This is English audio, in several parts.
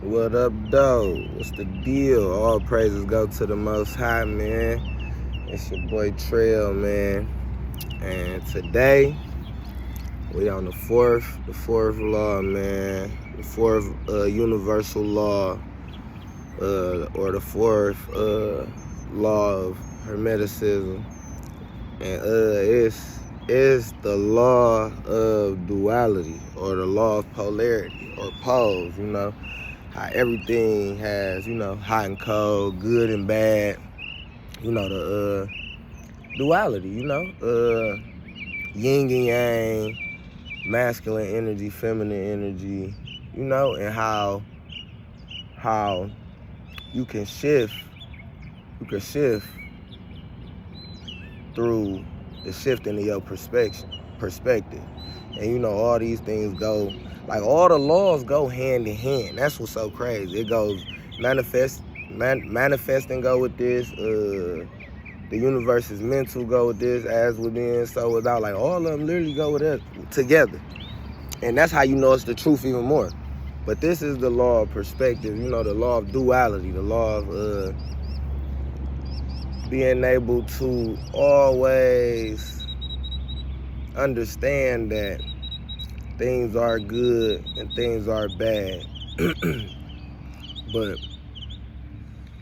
What up, though? What's the deal? All praises go to the Most High, man. It's your boy Trail, man. And today, we on the fourth law, man. The fourth universal law, or the fourth law of Hermeticism. And it's the law of duality, or the law of polarity, or poles, how everything has, hot and cold, good and bad, the duality, yin and yang, masculine energy, feminine energy, and how you can shift through the shifting of your perspective. And all these things go, like all the laws go hand in hand. That's what's so crazy. It goes manifesting go with this, the universe is mental go with this, as within, so without. Like all of them literally go with it together. And that's how you know it's the truth even more. But this is the law of perspective, the law of duality, the law of being able to always understand that things are good and things are bad.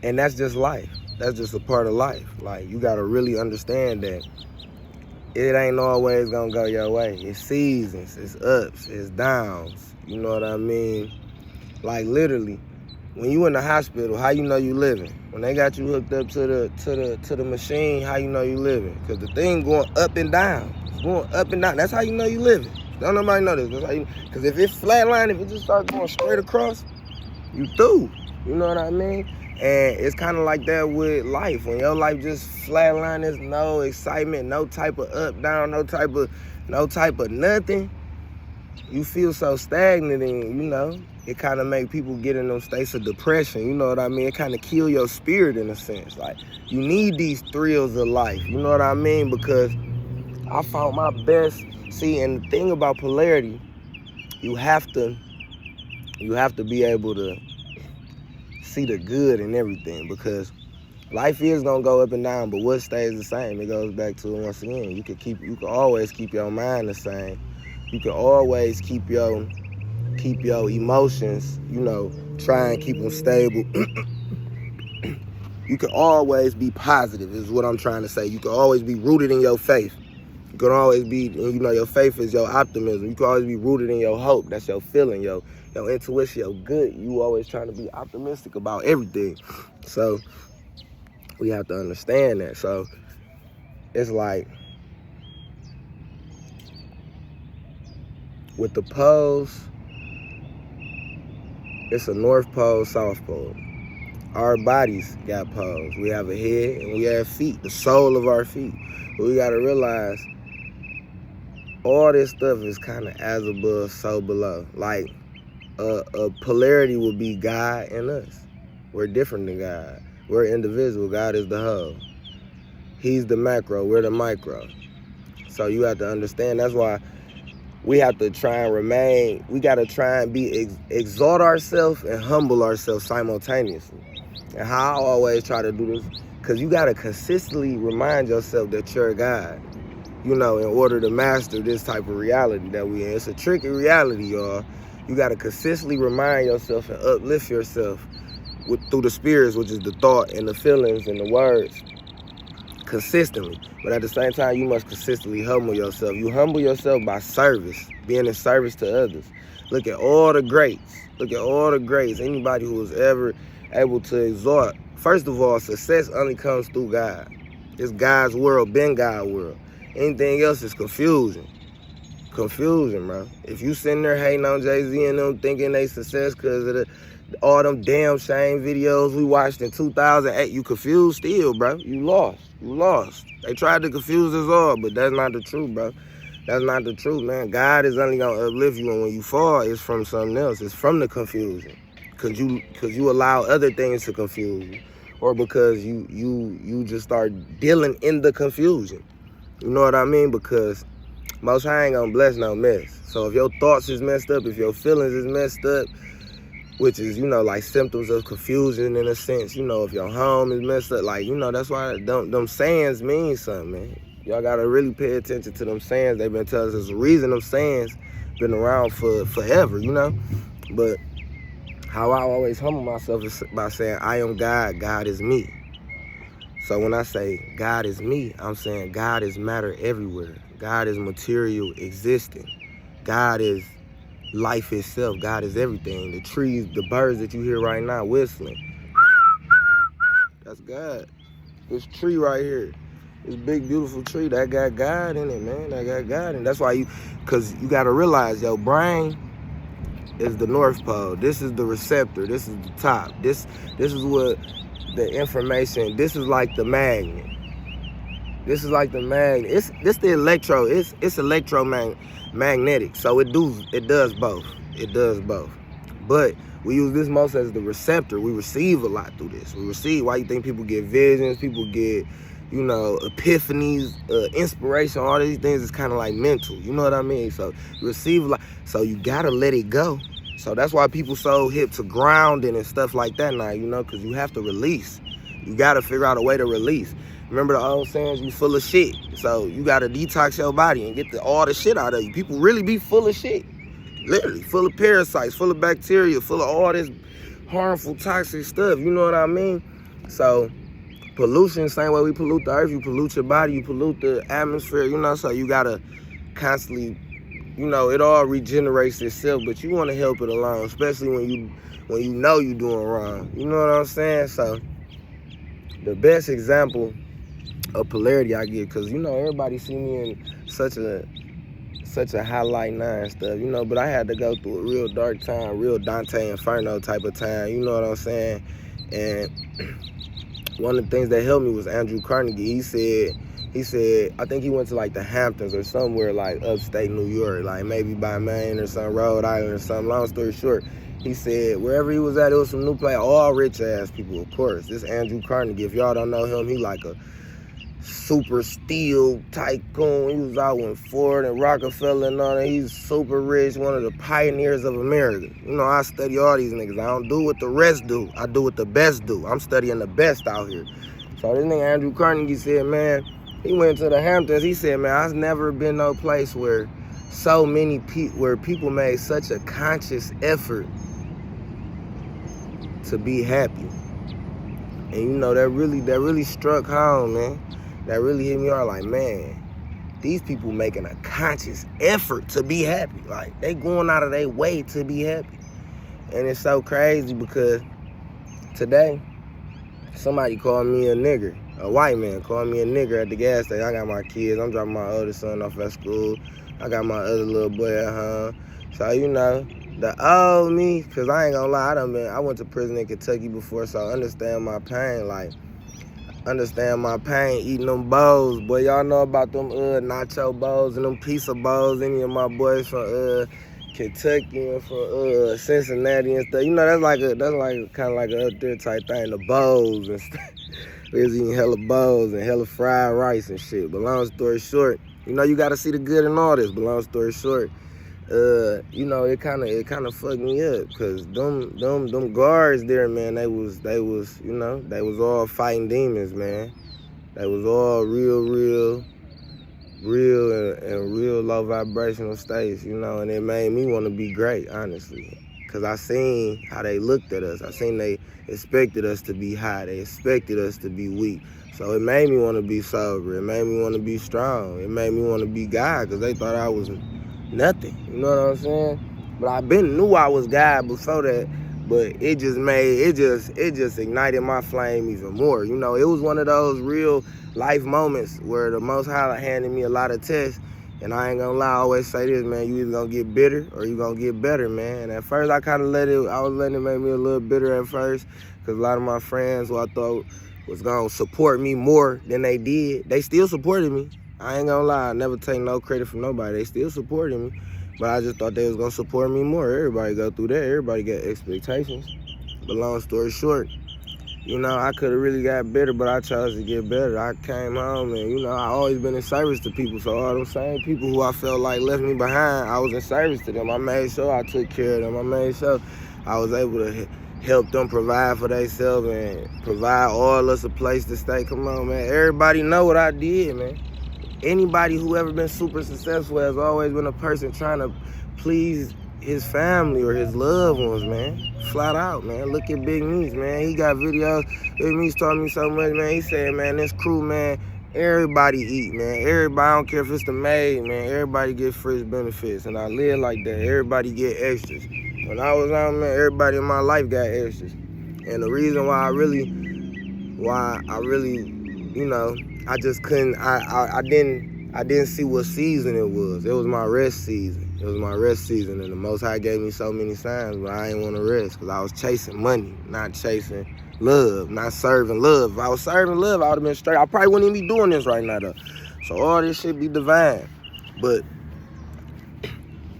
And that's just life. That's just a part of life. Like, you gotta really understand that it ain't always gonna go your way. It's seasons, it's ups, it's downs. You know what I mean? Like, literally, when you in the hospital, how you know you living? When they got you hooked up to the machine, how you know you living? Because the thing going up and down. It's going up and down. That's how you know you living. Don't nobody know this. Because if it's flatline, if it just starts going straight across, you through. You know what I mean? And it's kind of like that with life. When your life just flatline, there's no excitement, no type of up, down, no type of nothing. You feel so stagnant, and it kind of make people get in those states of depression. You know what I mean? It kind of kill your spirit in a sense. Like, you need these thrills of life. You know what I mean? Because I found my best. See, and the thing about polarity, you have to be able to see the good in everything, because life is gonna go up and down, but what stays the same? It goes back to, once again, you can always keep your mind the same. You can always keep your emotions, try and keep them stable. You can always be positive, is what I'm trying to say. You can always be rooted in your faith. You can always be, your faith is your optimism. You can always be rooted in your hope. That's your feeling, your intuition, your good. You always trying to be optimistic about everything. So we have to understand that. So it's like, with the poles, it's a North Pole, South Pole. Our bodies got poles. We have a head and we have feet, the sole of our feet. But we gotta realize all this stuff is kind of as above, so below. Like, a polarity would be God and us. We're different than God. We're individual. God is the whole. He's the macro. We're the micro. So you have to understand. That's why we have to try and remain. We got to try and exalt ourselves and humble ourselves simultaneously. And how I always try to do this, because you got to consistently remind yourself that you're God, in order to master this type of reality that we in. It's a tricky reality, y'all. You got to consistently remind yourself and uplift yourself through the spirits, which is the thought and the feelings and the words, consistently. But at the same time, you must consistently humble yourself. You humble yourself by service, being in service to others. Look at all the greats. Anybody who was ever able to exalt. First of all, success only comes through God. It's God's world, been God's world. Anything else is confusion. Confusion, bro. If you sitting there hating on Jay-Z and them thinking they success because of all them damn shame videos we watched in 2008, you confused still, bro. You lost. They tried to confuse us all, but that's not the truth, bro. That's not the truth, man. God is only going to uplift you, and when you fall, it's from something else. It's from the confusion. Because you allow other things to confuse you. Or because you just start dealing in the confusion. You know what I mean? Because Most High ain't gonna bless no mess. So if your thoughts is messed up, if your feelings is messed up, which is, you know, like symptoms of confusion in a sense. You know, if your home is messed up, like, you know, that's why them sayings mean something, man. Y'all gotta really pay attention to them sayings. They've been telling us there's a reason them sayings been around for forever, you know? But how I always humble myself is by saying, I am God, God is me. So when I say God is me, I'm saying God is matter everywhere. God is material existing. God is life itself. God is everything. The trees, the birds that you hear right now whistling, that's God. This tree right here, this big beautiful tree, that got God in it, man. That got God in it. That's why because you gotta realize your brain is the North Pole. This is the receptor. This is the top. This is what the information, this is like the magnet. This is like the magnet. This the electro. It's electromagnetic. So it does both. It does both. But we use this most as the receptor. We receive a lot through this. We receive. Why you think people get visions? People get, you know, epiphanies, inspiration. All these things is kind of like mental. You know what I mean? So you receive a lot. So you gotta let it go. So that's why people so hip to grounding and stuff like that now. You know, because you have to release. You gotta figure out a way to release. Remember the old sayings, you full of shit. So you gotta detox your body and get all the shit out of you. People really be full of shit. Literally, full of parasites, full of bacteria, full of all this harmful, toxic stuff. You know what I mean? So pollution, same way we pollute the earth, you pollute your body, you pollute the atmosphere, you know, so you gotta constantly, you know, it all regenerates itself, but you wanna help it along, especially when you know you're doing wrong. You know what I'm saying? So the best example of polarity I get, because, you know, everybody see me in such a highlight nine stuff, you know, but I had to go through a real dark time, real Dante Inferno type of time, you know what I'm saying? And one of the things that helped me was Andrew Carnegie. He said, I think he went to like the Hamptons or somewhere like upstate New York, like maybe by Maine or some Rhode Island or something. Long story short, he said wherever he was at, it was some new place, all rich ass people, of course. This Andrew Carnegie, if y'all don't know him, he like a super steel tycoon. He was out with Ford and Rockefeller and all that. He's super rich, one of the pioneers of America. You know, I study all these niggas. I don't do what the rest do. I do what the best do. I'm studying the best out here. So this nigga Andrew Carnegie said, man, he went to the Hamptons. He said, man, I've never been no place where so many where people made such a conscious effort to be happy. And you know, that really struck home, man. That really hit me hard, like, man, these people making a conscious effort to be happy. Like, they going out of their way to be happy. And it's so crazy because today, somebody called me a nigger. A white man called me a nigger at the gas station. I got my kids. I'm dropping my oldest son off at school. I got my other little boy at home. So, you know, the old me, because I ain't gonna lie, I went to prison in Kentucky before, so I understand my pain. Like, understand my pain eating them bowls. Boy, y'all know about them nacho bowls and them pizza bowls. Any of my boys from Kentucky and from Cincinnati and stuff. You know, that's like kind of like a up there type thing. The bowls and stuff. We was eating hella bowls and hella fried rice and shit. But long story short, you know, you gotta see the good in all this. But long story short, you know, it kind of fucked me up, cause them guards there, man, they was, you know, they was all fighting demons, man. They was all real and real low vibrational states, you know, and it made me want to be great, honestly, cause I seen how they looked at us. I seen they expected us to be high. They expected us to be weak. So it made me want to be sober. It made me want to be strong. It made me want to be God, cause they thought I was nothing, you know what I'm saying? But I knew I was God before that, but it just ignited my flame even more. You know, it was one of those real life moments where the Most High handed me a lot of tests, and I ain't gonna lie, I always say this, man, you either gonna get bitter or you gonna get better, man. And at first I was letting it make me a little bitter at first, because a lot of my friends who I thought was gonna support me more than they did, they still supported me. I ain't gonna lie, I never take no credit from nobody. They still supported me, but I just thought they was gonna support me more. Everybody go through that. Everybody got expectations. But long story short, you know, I could have really got better, but I chose to get better. I came home and, you know, I always been in service to people. So all them same people who I felt like left me behind, I was in service to them. I made sure I took care of them. I made sure I was able to help them provide for themselves and provide all us a place to stay. Come on, man. Everybody know what I did, man. Anybody who ever been super successful has always been a person trying to please his family or his loved ones, man. Flat out, man. Look at Big Meats, man. He got videos. Big Meats taught me so much, man. He said, man, this crew, man, everybody eat, man. Everybody, I don't care if it's the maid, man. Everybody get fringe benefits, and I live like that. Everybody get extras. When I was out, man, everybody in my life got extras. And the reason why I really, you know, I just couldn't, I didn't see what season it was. It was my rest season. It was my rest season, and the Most High gave me so many signs, but I didn't want to rest because I was chasing money, not chasing love, not serving love. If I was serving love, I would have been straight. I probably wouldn't even be doing this right now, though. So all this shit be divine. But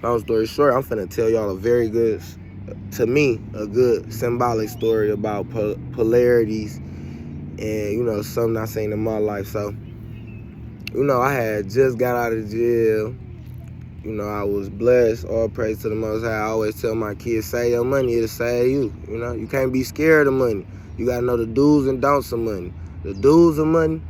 long story short, I'm finna tell y'all a very good, to me, a good symbolic story about polarities and, you know, something I seen in my life. So, you know, I had just got out of jail. You know, I was blessed. All praise to the Most High. I always tell my kids, save your money, it'll save you. You know, you can't be scared of money. You gotta know the do's and don'ts of money. The do's of money,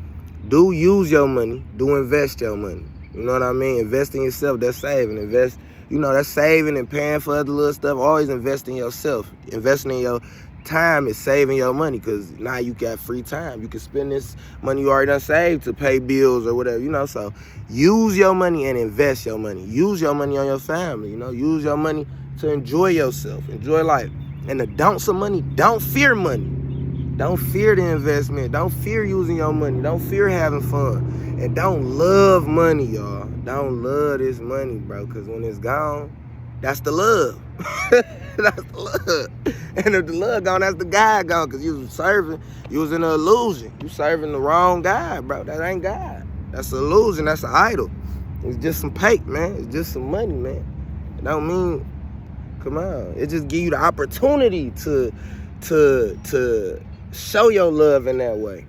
do use your money, do invest your money. You know what I mean? Invest in yourself, that's saving. Invest, you know, that's saving and paying for other little stuff. Always invest in yourself. Investing in your time is saving your money because now you got free time. You can spend this money you already done saved to pay bills or whatever, you know. So use your money and invest your money. Use your money on your family, you know. Use your money to enjoy yourself, enjoy life. And the don'ts of money, don't fear money. Don't fear the investment. Don't fear using your money. Don't fear having fun. And don't love money, y'all. Don't love this money, bro, because when it's gone, that's the love. That's the love. And if the love gone, that's the guy gone, because you was serving, you was in an illusion. You serving the wrong guy, bro. That ain't God. That's an illusion. That's an idol. It's just some pake, man. It's just some money, man. It don't mean, come on. It just give you the opportunity to show your love in that way.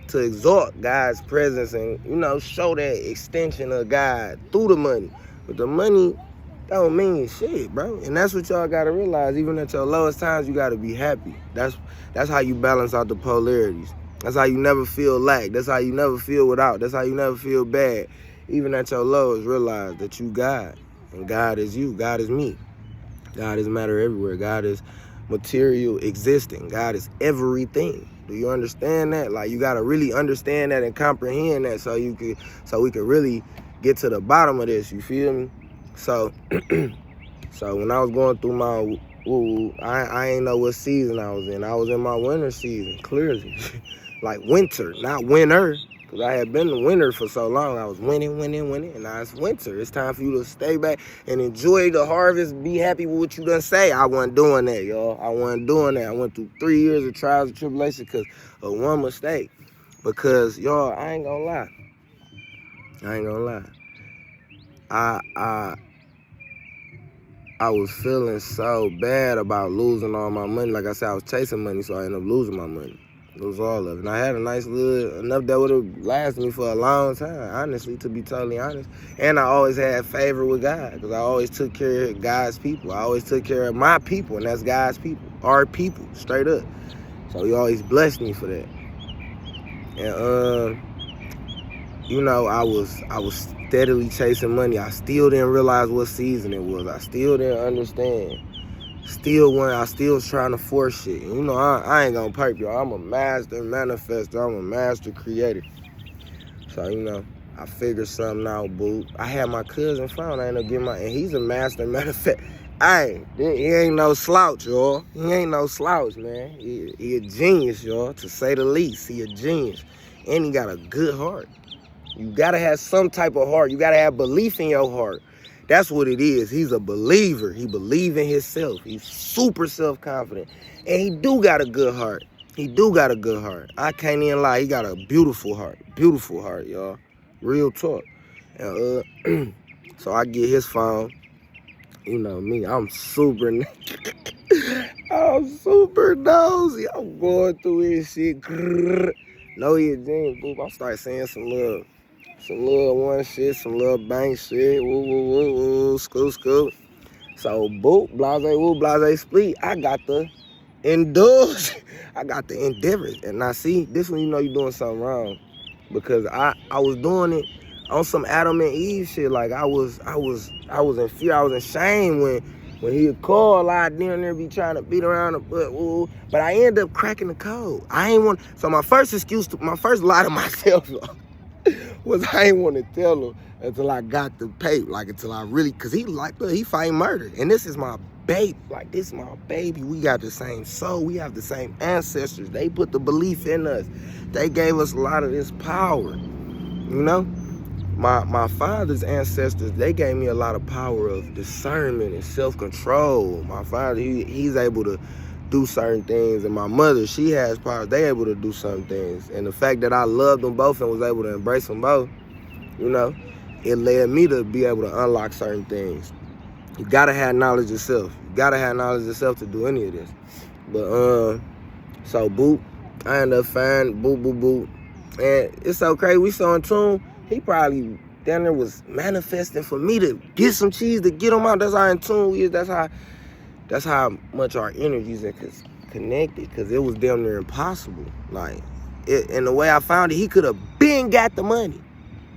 To exalt God's presence and, you know, show that extension of God through the money. But the money don't mean shit, bro. And that's what y'all gotta realize. Even at your lowest times, you gotta be happy. That's how you balance out the polarities. That's how you never feel lack. That's how you never feel without. That's how you never feel bad. Even at your lowest, realize that you God. And God is you. God is me. God is matter everywhere. God is material existing. God is everything. Do you understand that? Like, you gotta really understand that and comprehend that so we can really get to the bottom of this. You feel me? So, so when I was going through my I ain't know what season I was in. I was in my winter season, clearly. Like winter, not winter. Because I had been in winter for so long. I was winning. And now it's winter. It's time for you to stay back and enjoy the harvest. Be happy with what you done say. I wasn't doing that, y'all. I wasn't doing that. I went through 3 years of trials and tribulations because of one mistake. Because, y'all, I ain't gonna lie. I was feeling so bad about losing all my money. Like I said, I was chasing money, so I ended up losing my money. Lose all of it. And I had a nice little, enough that would have lasted me for a long time, honestly, to be totally honest. And I always had favor with God, because I always took care of God's people. I always took care of my people, and that's God's people. Our people, straight up. So he always blessed me for that. And, you know, I was steadily chasing money. I still didn't realize what season it was. I still didn't understand. I still was trying to force shit. And, you know, I ain't gonna perp, y'all. I'm a master manifestor. I'm a master creator. So, you know, I figured something out, boo. I had my cousin found. I ended up getting and he's a master manifestor. He ain't no slouch, y'all. He ain't no slouch, man. He a genius, y'all, to say the least. He a genius. And he got a good heart. You gotta have some type of heart. You gotta have belief in your heart. That's what it is. He's a believer. He believes in himself. He's super self-confident. And he do got a good heart. He do got a good heart. I can't even lie. He got a beautiful heart. Beautiful heart, y'all. Real talk. And, so I get his phone. You know me. I'm super nosy. I'm going through his shit. No, he a genius, boo. I'm start saying some little one shit, some little bank shit. Woo, scoop. So boop, blase woo, blase split. I got the indulge. I got the endeavors. And now see, this when you know you're doing something wrong. Because I was doing it on some Adam and Eve shit. Like I was in fear, I was in shame when he would call, I'd down there be trying to beat around the butt, woo. But I ended up cracking the code. So my first lie to myself was I ain't want to tell him until I got the paper, like until I really, cause he fight murder. And this is my baby, like this is my baby. We got the same soul, we have the same ancestors. They put the belief in us. They gave us a lot of this power, you know? My father's ancestors, they gave me a lot of power of discernment and self-control. My father, he's able to do certain things, and my mother, she has power. They able to do certain things. And the fact that I loved them both and was able to embrace them both, you know, it led me to be able to unlock certain things. You gotta have knowledge of self. You gotta have knowledge of self to do any of this. But so boop, I ended up finding boop. And it's so crazy, we so in tune. He probably down there was manifesting for me to get some cheese to get him out. That's how in tune we is. That's how much our energies are connected. Cause it was damn near impossible. Like, and the way I found it, he could have been got the money.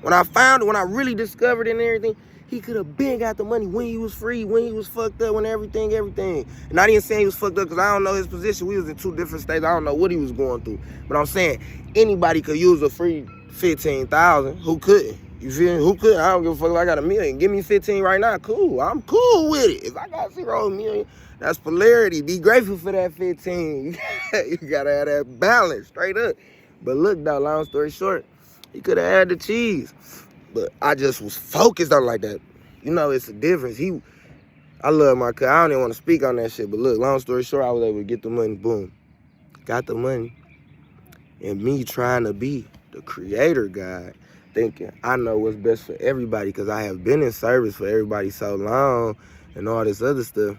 When I found it, when I really discovered it and everything, he could have been got the money when he was free, when he was fucked up, when everything. And I didn't say he was fucked up because I don't know his position. We was in two different states. I don't know what he was going through. But I'm saying anybody could use a free 15,000. Who couldn't? You feel me? Who couldn't? I don't give a fuck if I got $1 million. Give me 15 right now. Cool. I'm cool with it. If I got $0 million, that's polarity. Be grateful for that 15. You gotta have that balance, straight up. But look, though, long story short, he could have had the cheese. But I just was focused on like that. You know, it's a difference. I love my cousin. I don't even want to speak on that shit. But look, long story short, I was able to get the money. Boom. Got the money. And me trying to be the creator God, thinking I know what's best for everybody because I have been in service for everybody so long and all this other stuff.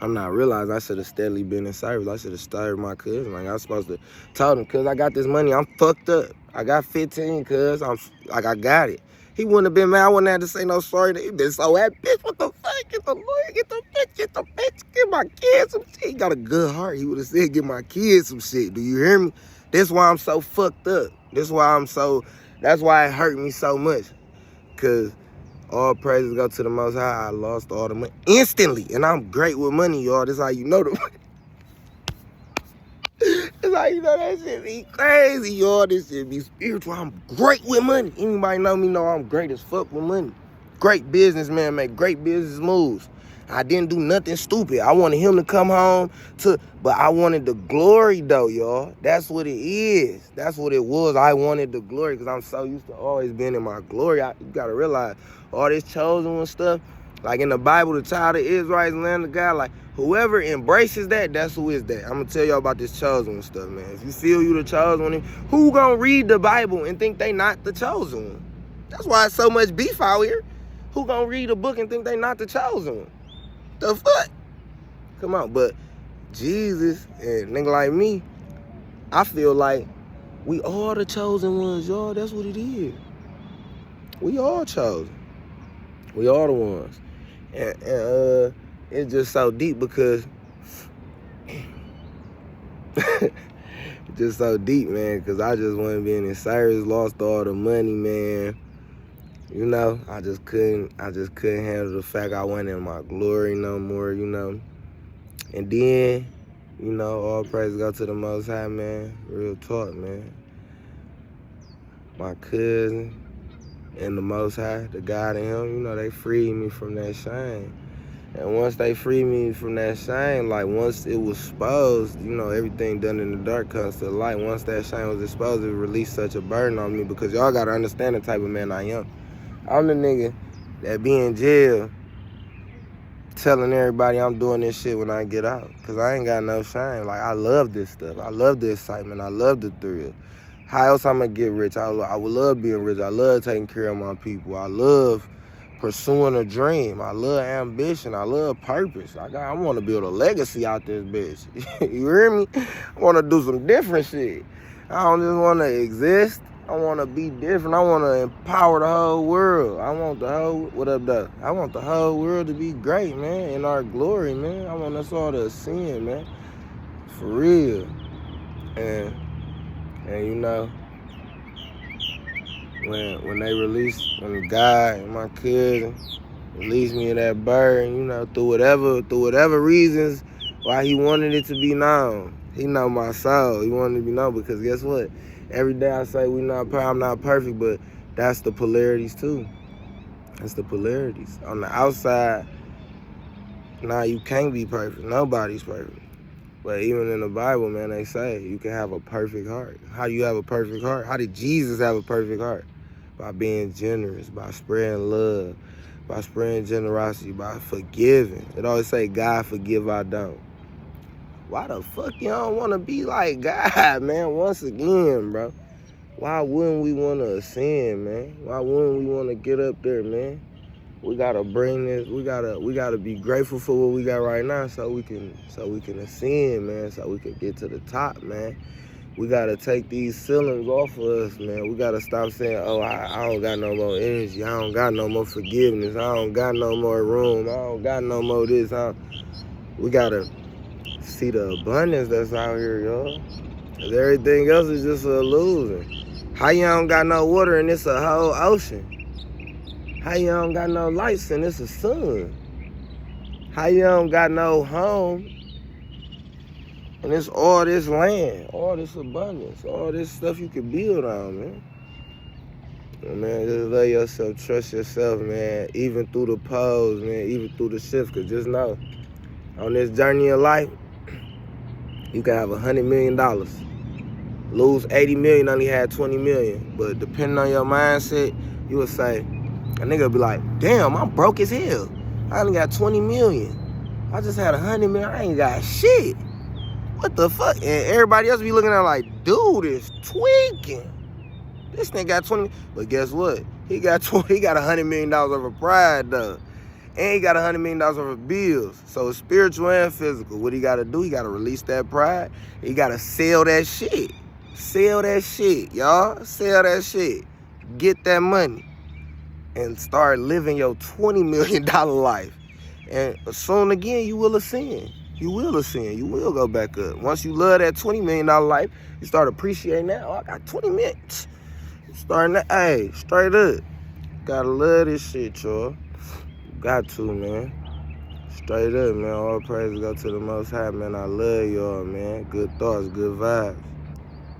I'm not realizing I should have steadily been in service. I should have started my cousin. Like, I was supposed to tell him, cuz I got this money, I'm fucked up. I got 15, cuz I got it. He wouldn't have been mad. I wouldn't have to say no sorry. He been so happy. Bitch, what the fuck? Get the lawyer, get the bitch, get my kids some shit. He got a good heart. He would have said, get my kids some shit. Do you hear me? That's why I'm so fucked up. That's why it hurt me so much. Cause all praises go to the Most High. I lost all the money instantly. And I'm great with money, y'all. That's how you know the money. That's how you know that shit be crazy, y'all. This shit be spiritual. I'm great with money. Anybody know me know I'm great as fuck with money. Great businessman, make great business moves. I didn't do nothing stupid. I wanted him to come home but I wanted the glory though, y'all. That's what it is. That's what it was. I wanted the glory because I'm so used to always being in my glory. You gotta realize all this chosen one stuff, like in the Bible, the child of Israel is the Lamb of God. Like whoever embraces that, that's who is that. I'm gonna tell y'all about this chosen one stuff, man. If you feel you the chosen one, who gonna read the Bible and think they not the chosen one? That's why it's so much beef out here. Who gonna read a book and think they not the chosen one? The fuck? Come on, but Jesus and nigga like me, I feel like we all the chosen ones, y'all. That's what it is. We all chosen. We all the ones. And it's just so deep because it's just so deep, man, because I just wasn't being in service, lost all the money, man. You know, I just couldn't handle the fact I wasn't in my glory no more, you know. And then, you know, all praise go to the Most High, man. Real talk, man. My cousin and the Most High, the God in him, you know, they freed me from that shame. And once they freed me from that shame, like once it was exposed, you know, everything done in the dark comes to the light. Once that shame was exposed, it released such a burden on me because y'all gotta understand the type of man I am. I'm the nigga that be in jail telling everybody I'm doing this shit when I get out. Because I ain't got no shame. Like, I love this stuff. I love the excitement. I love the thrill. How else I'm going to get rich? I would love being rich. I love taking care of my people. I love pursuing a dream. I love ambition. I love purpose. I want to build a legacy out this bitch. You hear me? I want to do some different shit. I don't just want to exist. I want to be different. I want to empower the whole world. I want the whole, what up, though? I want the whole world to be great, man, in our glory, man. I want us all to ascend, man, for real. And you know, when they released, when God and my cousin released me of that bird, you know, through whatever reasons why he wanted it to be known. He know my soul. He wanted it to be known because guess what? Every day I say I'm not perfect, but that's the polarities too. That's the polarities. On the outside, nah, you can't be perfect. Nobody's perfect. But even in the Bible, man, they say you can have a perfect heart. How do you have a perfect heart? How did Jesus have a perfect heart? By being generous, by spreading love, by spreading generosity, by forgiving. It always say, God forgive, I don't. Why the fuck you don't want to be like God, man? Once again, bro. Why wouldn't we want to ascend, man? Why wouldn't we want to get up there, man? We gotta bring this. We gotta be grateful for what we got right now, so we can ascend, man. So we can get to the top, man. We gotta take these ceilings off of us, man. We gotta stop saying, "Oh, I don't got no more energy. I don't got no more forgiveness. I don't got no more room. I don't got no more this." We gotta see the abundance that's out here, y'all. 'Cause everything else is just an illusion. How you don't got no water and it's a whole ocean? How you don't got no lights and it's a sun? How you don't got no home and it's all this land, all this abundance, all this stuff you can build on, man? Man, just love yourself, trust yourself, man. Even through the pose, man, even through the shift. Cause just know, on this journey of life, you can have $100 million. Lose 80 million, only had 20 million. But depending on your mindset, you would say, a nigga would be like, damn, I'm broke as hell. I only got 20 million. I just had 100 million, I ain't got shit. What the fuck? And everybody else be looking at like, dude is tweaking. This nigga got 20, but guess what? He got $100 million over pride though. And he got $100 million over bills. So spiritual and physical. What he gotta do, he gotta release that pride. He gotta sell that shit. Sell that shit, y'all. Sell that shit. Get that money. And start living your $20 million life. And soon again, you will ascend. You will ascend. You will go back up. Once you love that $20 million life, you start appreciating that. Oh, I got 20 minutes. Starting to, hey, straight up. Gotta love this shit, y'all. Got to, man. Straight up, man. All praise go to the Most High, man. I love y'all, man. Good thoughts, good vibes.